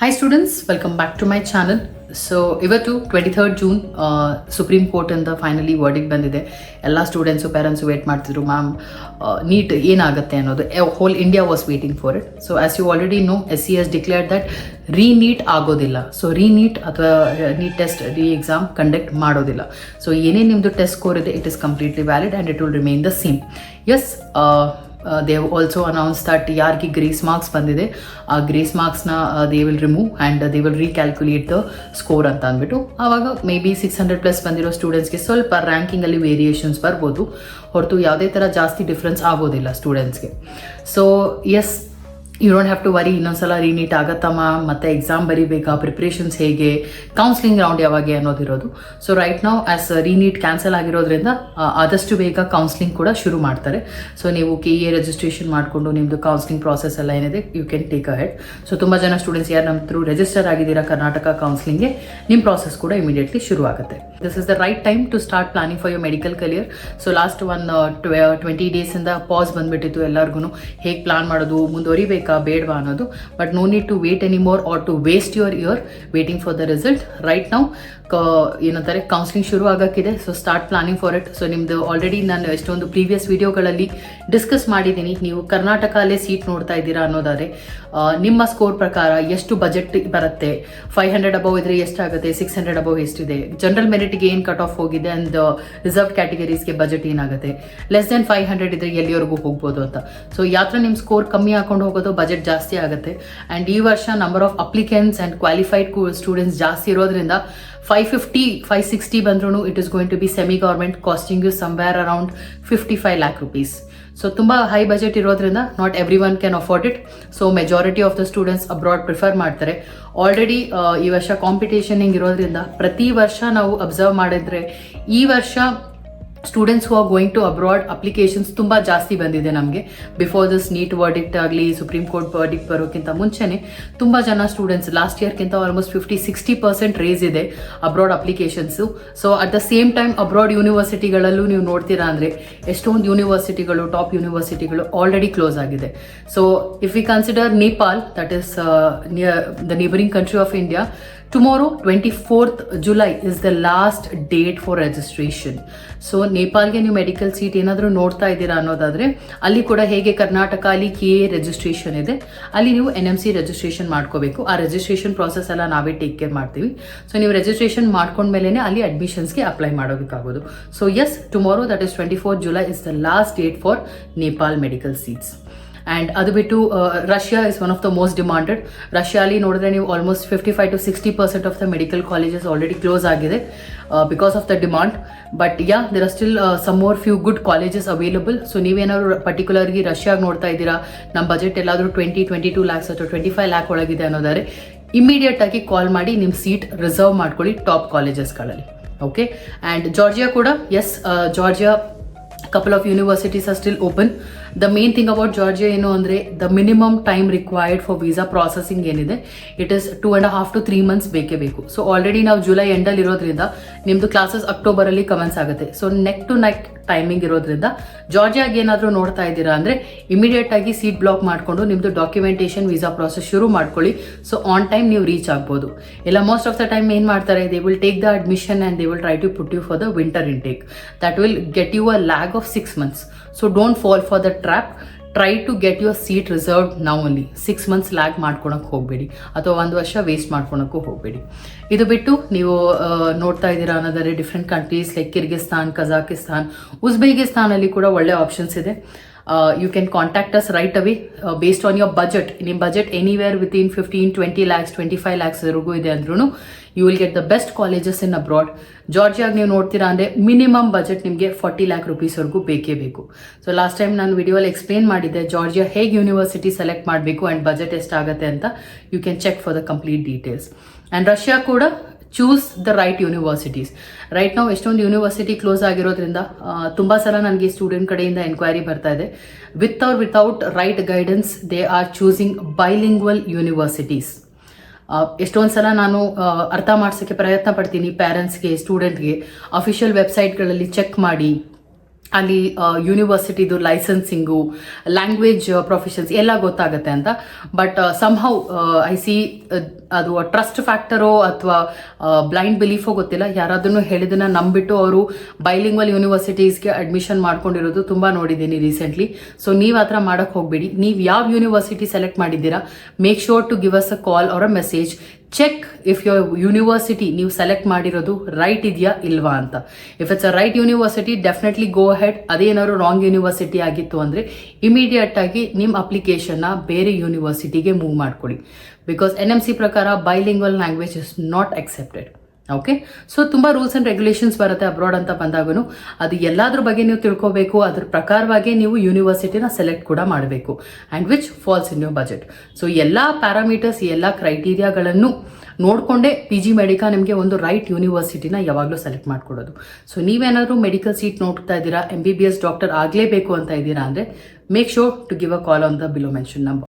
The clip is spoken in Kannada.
Hi students, welcome back to my channel. So ಇವತ್ತು 23rd June ಸುಪ್ರೀಂ ಕೋರ್ಟ್ ಅಂತ ಫೈನಲಿ ವರ್ಡಿಕ್ ಬಂದಿದೆ. ಎಲ್ಲ ಸ್ಟೂಡೆಂಟ್ಸು ಪೇರೆಂಟ್ಸು ವೇಟ್ ಮಾಡ್ತಿದ್ರು ಮ್ಯಾಮ್ ನೀಟ್ ಏನಾಗುತ್ತೆ ಅನ್ನೋದು. Whole India was waiting for it. So as you already know SC has declared that reNEET ಆಗೋದಿಲ್ಲ. ಸೊ ರೀನೀಟ್ ಅಥವಾ ನೀಟ್ ಟೆಸ್ಟ್ ಎಕ್ಸಾಮ್ ಕಂಡಕ್ಟ್ ಮಾಡೋದಿಲ್ಲ. ಸೊ ಏನೇ ನಿಮ್ಮದು ಟೆಸ್ಟ್ ಸ್ಕೋರ್ ಇದೆ it is completely valid and it will remain the same. Yes they have also announced that ಯಾರಿಗೆ ಗ್ರೇಸ್ ಮಾರ್ಕ್ಸ್ ಬಂದಿದೆ ಆ ಗ್ರೇಸ್ ಮಾರ್ಕ್ಸ್ನ they will remove and they will recalculate the score ಅಂತ ಅಂದ್ಬಿಟ್ಟು ಆವಾಗ ಮೇ ಬಿ 600+ ಬಂದಿರೋ ಸ್ಟೂಡೆಂಟ್ಸ್ಗೆ ಸ್ವಲ್ಪ ರ್ಯಾಂಕಿಂಗಲ್ಲಿ ವೇರಿಯೇಷನ್ಸ್ ಬರ್ಬೋದು ಹೊರತು ಯಾವುದೇ ಥರ ಜಾಸ್ತಿ ಡಿಫ್ರೆನ್ಸ್ ಆಗೋದಿಲ್ಲ ಸ್ಟೂಡೆಂಟ್ಸ್ಗೆ. So yes you don't have to worry ಇನ್ನೊಂದ್ಸಲ ರೀನೀಟ್ ಆಗತ್ತಮ್ಮ ಮತ್ತು ಎಕ್ಸಾಮ್ ಬರೀಬೇಕಾ, ಪ್ರಿಪ್ರೇಷನ್ಸ್ ಹೇಗೆ, ಕೌನ್ಸ್ಲಿಂಗ್ ರೌಂಡ್ ಯಾವಾಗ ಅನ್ನೋದಿರೋದು. ಸೊ ರೈಟ್ ನಾವು ಆ್ಯಸ್ ರೀನೀಟ್ ಕ್ಯಾನ್ಸಲ್ ಆಗಿರೋದ್ರಿಂದ ಆದಷ್ಟು ಬೇಗ ಕೌನ್ಸ್ಲಿಂಗ್ ಕೂಡ ಶುರು ಮಾಡ್ತಾರೆ. ಸೊ ನೀವು KE ರಿಜಿಸ್ಟ್ರೇಷನ್ ಮಾಡಿಕೊಂಡು ನಿಮ್ಮದು ಕೌನ್ಸ್ಲಿಂಗ್ ಪ್ರಾಸೆಸ್ ಎಲ್ಲ ಏನಿದೆ you can take ahead. So ತುಂಬ ಜನ ಸ್ಟೂಡೆಂಟ್ಸ್ ಯಾರು ನಮ್ಮ ಥ್ರೂ ರಿಜಿಸ್ಟರ್ ಆಗಿದ್ದೀರಾ ಕರ್ನಾಟಕ ಕೌನ್ಸ್ಲಿಂಗ್ಗೆ, ನಿಮ್ಮ ಪ್ರಾಸೆಸ್ ಕೂಡ ಇಮಿಡಿಯೇಟ್ಲಿ ಶುರು ಆಗುತ್ತೆ. This is the right time to start planning for your medical career. So last 20 ಡೇಸಿಂದ ಪಾಸ್ ಬಂದುಬಿಟ್ಟಿತ್ತು ಎಲ್ಲರಿಗೂ, ಹೇಗೆ ಪ್ಲಾನ್ ಮಾಡೋದು, ಮುಂದುವರಿಬೇಕಾ ಬೇಡವಾ ಅನ್ನೋದು. But no need to wait anymore or to waste your year waiting for the result. Right ನಾವು ಏನಂತಾರೆ ಕೌನ್ಸ್ಲಿಂಗ್ ಶುರು ಆಗೋಕ್ಕಿದೆ. So start planning for it. So ನಿಮ್ಮದು ಆಲ್ರೆಡಿ ನಾನು ಎಷ್ಟೊಂದು ಪ್ರೀವಿಯಸ್ ವಿಡಿಯೋಗಳಲ್ಲಿ ಡಿಸ್ಕಸ್ ಮಾಡಿದ್ದೀನಿ. ನೀವು ಕರ್ನಾಟಕಲ್ಲೇ ಸೀಟ್ ನೋಡ್ತಾ ಇದ್ದೀರಾ ಅನ್ನೋದಾದರೆ ನಿಮ್ಮ ಸ್ಕೋರ್ ಪ್ರಕಾರ ಎಷ್ಟು ಬಜೆಟ್ ಬರುತ್ತೆ, 500 ಅಬೌವ್ ಇದ್ರೆ ಎಷ್ಟಾಗುತ್ತೆ, 600 ಅಬೌವ್ ಎಷ್ಟಿದೆ, ಜನರಲ್ ಮೆರಿಟ್ಗೆ ಏನು ಕಟ್ ಆಫ್ ಹೋಗಿದೆ ಆ್ಯಂಡ್ ರಿಸರ್ವ್ ಕ್ಯಾಟಗರೀಸ್ಗೆ ಬಜೆಟ್ ಏನಾಗುತ್ತೆ, ಲೆಸ್ ದೆನ್ 500 ಇದ್ರೆ ಎಲ್ಲಿವರೆಗೂ ಹೋಗ್ಬೋದು ಅಂತ. ಸೊ ಯಾತ್ರ ನಿಮ್ಮ ಸ್ಕೋರ್ ಕಮ್ಮಿ ಹಾಕೊಂಡು ಹೋಗೋದು ಬಜೆಟ್ ಜಾಸ್ತಿ ಆಗುತ್ತೆ. ಆ್ಯಂಡ್ ಈ ವರ್ಷ number of applicants and qualified students ಜಾಸ್ತಿ ಇರೋದ್ರಿಂದ 550, 560 ಬಂದ್ರೂ it is going to be semi government costing you somewhere around 55 lakh rupees. So ತುಂಬ ಹೈ ಬಜೆಟ್ ಇರೋದ್ರಿಂದ not every one can afford it. So majority of the students abroad prefer ಮಾಡ್ತಾರೆ. ಆಲ್ರೆಡಿ ಈ ವರ್ಷ ಕಾಂಪಿಟೇಷನ್ ಹಿಂಗಿರೋದ್ರಿಂದ ಪ್ರತಿ ವರ್ಷ ನಾವು ಅಬ್ಸರ್ವ್ ಮಾಡಿದ್ರೆ ಈ ವರ್ಷ students who are going to abroad applications ತುಂಬ ಜಾಸ್ತಿ ಬಂದಿದೆ ನಮಗೆ. ಬಿಫೋರ್ ದಿಸ್ ನೀಟ್ ವರ್ಡಿಕ್ಟ್ ಆಗಲಿ ಸುಪ್ರೀಂ ಕೋರ್ಟ್ ವರ್ಡಿಕ್ಟ್ ಬರೋಕ್ಕಿಂತ ಮುಂಚೆನೇ ತುಂಬ ಜನ ಸ್ಟೂಡೆಂಟ್ಸ್ ಲಾಸ್ಟ್ ಇಯರ್ಗಿಂತ ಆಲ್ಮೋಸ್ಟ್ 50-60% ರೇಸ್ ಇದೆ abroad applications. So at the same time abroad ಯೂನಿವರ್ಸಿಟಿಗಳಲ್ಲೂ ನೀವು ನೋಡ್ತೀರಾ ಅಂದರೆ ಎಷ್ಟೊಂದು ಯೂನಿವರ್ಸಿಟಿಗಳು, ಟಾಪ್ ಯೂನಿವರ್ಸಿಟಿಗಳು ಆಲ್ರೆಡಿ ಕ್ಲೋಸ್ ಆಗಿದೆ. So if we consider Nepal, that is the neighbouring country of India, tomorrow 24th July is the last date for registration. So ನೇಪಾಲ್ಗೆ ನೀವು ಮೆಡಿಕಲ್ ಸೀಟ್ ಏನಾದರೂ ನೋಡ್ತಾ ಇದ್ದೀರಾ ಅನ್ನೋದಾದರೆ ಅಲ್ಲಿ ಕೂಡ ಹೇಗೆ ಕರ್ನಾಟಕ ಅಲ್ಲಿ KA ರಿಜಿಸ್ಟ್ರೇಷನ್ ಇದೆ, ಅಲ್ಲಿ ನೀವು NMC ರಿಜಿಸ್ಟ್ರೇಷನ್ ಮಾಡ್ಕೋಬೇಕು. ಆ ರಿಜಿಸ್ಟ್ರೇಷನ್ ಪ್ರಾಸೆಸ್ ಎಲ್ಲ ನಾವೇ ಟೇಕ್ ಕೇರ್ ಮಾಡ್ತೀವಿ. ಸೊ ನೀವು ರಿಜಿಸ್ಟ್ರೇಷನ್ ಮಾಡ್ಕೊಂಡ್ಮೇಲೆ ಅಲ್ಲಿ ಅಡ್ಮಿಷನ್ಸ್ಗೆ ಅಪ್ಲೈ ಮಾಡೋದಕ್ಕಾಗೋದು. So yes, tomorrow that is 24th July is the last date for Nepal medical seats. And ಅದು ಬಿಟ್ಟು Russia is one of the most demanded. ರಷ್ಯಾಲಿ ನೋಡಿದ್ರೆ ನೀವು almost 55-60% of the medical colleges already close ಆಗಿದೆ because of the demand. But there are still some more few good colleges available. So ನೀವೇನಾದ್ರು ಪರ್ಟಿಕ್ಯುಲರ್ಗಿ ರಷ್ಯಾಗೆ ನೋಡ್ತಾ ಇದ್ದೀರಾ, ನಮ್ಮ ಬಜೆಟ್ ಎಲ್ಲಾದರೂ 22 lakhs ಅಥವಾ 25 lakh ಒಳಗಿದೆ ಅನ್ನೋದಾದ್ರೆ ಇಮಿಡಿಯೇಟ್ ಆಗಿ ಕಾಲ್ ಮಾಡಿ ನಿಮ್ಮ ಸೀಟ್ ರಿಸರ್ವ್ ಮಾಡ್ಕೊಳ್ಳಿ ಟಾಪ್ ಕಾಲೇಜಸ್ಗಳಲ್ಲಿ. ಓಕೆ. ಆ್ಯಂಡ್ ಜಾರ್ಜಿಯಾ ಕೂಡ, yes, Georgia couple of universities are still open. The main thing about Georgia ಏನು ಅಂದರೆ the minimum time required for visa processing ಏನಿದೆ it is 2.5 to 3 months ಬೇಕೇ ಬೇಕು. ಸೊ ಆಲ್ರೆಡಿ ನಾವು ಜುಲೈ ಎಂಡಲ್ಲಿ ಇರೋದ್ರಿಂದ ನಿಮ್ಮದು ಕ್ಲಾಸಸ್ ಅಕ್ಟೋಬರಲ್ಲಿ ಕಮೆನ್ಸ್ ಆಗುತ್ತೆ. So neck to neck timing ಇರೋದ್ರಿಂದ ಜಾರ್ಜಿಯಾಗೆ ಏನಾದರೂ ನೋಡ್ತಾ ಇದ್ದೀರಾ ಅಂದರೆ ಇಮಿಡಿಯೇಟ್ ಆಗಿ ಸೀಟ್ ಬ್ಲಾಕ್ ಮಾಡಿಕೊಂಡು ನಿಮ್ಮದು ಡಾಕ್ಯುಮೆಂಟೇಷನ್ ವೀಸಾ ಪ್ರಾಸೆಸ್ ಶುರು ಮಾಡ್ಕೊಳ್ಳಿ. ಸೊ ಆನ್ ಟೈಮ್ ನೀವು ರೀಚ್ ಆಗ್ಬೋದು. ಇಲ್ಲ ಮೋಸ್ಟ್ ಆಫ್ ದ ಟೈಮ್ ಏನು ಮಾಡ್ತಾರೆ, they will take the admission and they will try to put you for the winter intake. That will get you a lag of 6 months. So don't fall for the trap. Try to get your seat reserved now only. 6 months lag ಮಾಡ್ಕೊಳಕ್ಕೆ ಹೋಗಬೇಡಿ ಅಥವಾ 1 ವರ್ಷ ವೇಸ್ಟ್ ಮಾಡ್ಕೊಳಕ್ಕೂ ಹೋಗಬೇಡಿ. ಇದು ಬಿಟ್ಟು ನೀವು ನೋಡ್ತಾ ಇದ್ದೀರಾ ಅನ್ನೋದಾದ್ರೆ different countries like Kyrgyzstan, Kazakhstan, ಉಜ್ಬೇಕಿಸ್ತಾನಲ್ಲಿ ಕೂಡ ಒಳ್ಳೆ ಆಪ್ಷನ್ಸ್ ಇದೆ. You can contact us right away based on your budget. ನಿಮ್ಮ budget anywhere within 15-20 lakhs, 25 lakhs ವರೆಗೂ ಇದೆ ಅಂದ್ರೂ you will get the best colleges in abroad. ಜಾರ್ಜಿಯಾಗಿ ನೀವು ನೋಡ್ತೀರಾ ಅಂದರೆ ಮಿನಿಮಮ್ ಬಜೆಟ್ ನಿಮಗೆ 40 lakh rupees ವರೆಗೂ ಬೇಕೇ ಬೇಕು. ಸೊ ಲಾಸ್ಟ್ ಟೈಮ್ ನಾನು ವಿಡಿಯೋಲ್ಲಿ ಎಕ್ಸ್ಪ್ಲೇನ್ ಮಾಡಿದ್ದೆ ಜಾರ್ಜಿಯಾ ಹೇಗೆ ಯೂನಿವರ್ಸಿಟಿ ಸೆಲೆಕ್ಟ್ ಮಾಡಬೇಕು ಆ್ಯಂಡ್ ಬಜೆಟ್ ಎಷ್ಟಾಗುತ್ತೆ ಅಂತ. You can check for the complete details. And Russia ಕೂಡ choose the right universities. Right ನಾವು ಎಷ್ಟೊಂದು ಯೂನಿವರ್ಸಿಟಿ ಕ್ಲೋಸ್ ಆಗಿರೋದ್ರಿಂದ ತುಂಬ ಸಲ ನನಗೆ ಸ್ಟೂಡೆಂಟ್ ಕಡೆಯಿಂದ ಎನ್ಕ್ವೈರಿ ಬರ್ತಾ ಇದೆ. With or without right guidance they are choosing bilingual universities. ಎಷ್ಟೊಂದು ಸಲ ನಾನು ಅರ್ಥ ಮಾಡಿಸೋಕ್ಕೆ ಪ್ರಯತ್ನ ಪಡ್ತೀನಿ ಪೇರೆಂಟ್ಸ್ಗೆ, ಸ್ಟೂಡೆಂಟ್ಗೆ. ಅಫಿಷಿಯಲ್ ವೆಬ್ಸೈಟ್ಗಳಲ್ಲಿ ಚೆಕ್ ಮಾಡಿ ಅಲ್ಲಿ ಯೂನಿವರ್ಸಿಟಿದು ಲೈಸೆನ್ಸಿಂಗು, ಲ್ಯಾಂಗ್ವೇಜ್ ಪ್ರೊಫೆಷನ್ಸ್ ಎಲ್ಲ ಗೊತ್ತಾಗುತ್ತೆ ಅಂತ. ಬಟ್ ಸಮ್ಹೌ ಐ ಸಿ ಅದು ಟ್ರಸ್ಟ್ ಫ್ಯಾಕ್ಟರೋ ಅಥವಾ ಬ್ಲೈಂಡ್ ಬಿಲೀಫೋ ಗೊತ್ತಿಲ್ಲ, ಯಾರಾದ್ರೂ ಹೇಳಿದನ್ನ ನಂಬಿಟ್ಟು ಅವರು ಬೈಲಿಂಗ್ವಲ್ ಯೂನಿವರ್ಸಿಟೀಸ್ಗೆ ಅಡ್ಮಿಷನ್ ಮಾಡ್ಕೊಂಡಿರೋದು ತುಂಬ ನೋಡಿದ್ದೀನಿ ರೀಸೆಂಟ್ಲಿ. ಸೊ ನೀವು ಆ ಥರ ಮಾಡೋಕ್ಕೆ ಹೋಗಬೇಡಿ. ನೀವು ಯಾವ ಯೂನಿವರ್ಸಿಟಿ ಸೆಲೆಕ್ಟ್ ಮಾಡಿದ್ದೀರಾ, make sure to give us a call or a message. Check if your university ನೀವು ಸೆಲೆಕ್ಟ್ ಮಾಡಿರೋದು ರೈಟ್ ಇದೆಯಾ ಇಲ್ವಾ ಅಂತ. If it's a right university definitely go ahead. ಅದೇನಾದ್ರು ರಾಂಗ್ ಯೂನಿವರ್ಸಿಟಿ ಆಗಿತ್ತು ಅಂದರೆ ಇಮಿಡಿಯೇಟ್ ಆಗಿ ನಿಮ್ಮ ಅಪ್ಲಿಕೇಶನ್ನ ಬೇರೆ ಯೂನಿವರ್ಸಿಟಿಗೆ ಮೂವ್ ಮಾಡ್ಕೊಳ್ಳಿ. ಬಿಕಾಸ್ NMC ಪ್ರಕಾರ bilingual language is not accepted. Okay, so ತುಂಬ ರೂಲ್ಸ್ ಆ್ಯಂಡ್ ರೆಗ್ಯುಲೇಷನ್ಸ್ ಬರುತ್ತೆ ಅಬ್ರಾಡ್ ಅಂತ ಬಂದಾಗೂ. ಅದು ಎಲ್ಲದ್ರ ಬಗ್ಗೆ ನೀವು ತಿಳ್ಕೋಬೇಕು, ಅದ್ರ ಪ್ರಕಾರವಾಗಿ ನೀವು ಯೂನಿವರ್ಸಿಟಿನ ಸೆಲೆಕ್ಟ್ ಕೂಡ ಮಾಡಬೇಕು, and which falls in your budget. So ಎಲ್ಲ ಪ್ಯಾರಾಮೀಟರ್ಸ್, ಎಲ್ಲ ಕ್ರೈಟೀರಿಯಾಗಳನ್ನು ನೋಡಿಕೊಂಡೇ PG ಮೆಡಿಕಾ ನಿಮಗೆ ಒಂದು ರೈಟ್ ಯೂನಿವರ್ಸಿಟಿನ ಯಾವಾಗಲೂ ಸೆಲೆಕ್ಟ್ ಮಾಡಿಕೊಡೋದು. ಸೊ ನೀವೇನಾದರೂ ಮೆಡಿಕಲ್ ಸೀಟ್ ನೋಡ್ತಾ ಇದ್ದೀರಾ, MBBS ಡಾಕ್ಟರ್ ಆಗಲೇಬೇಕು ಅಂತ ಇದ್ದೀರಾ ಅಂದರೆ make sure to give a call on the below mention number.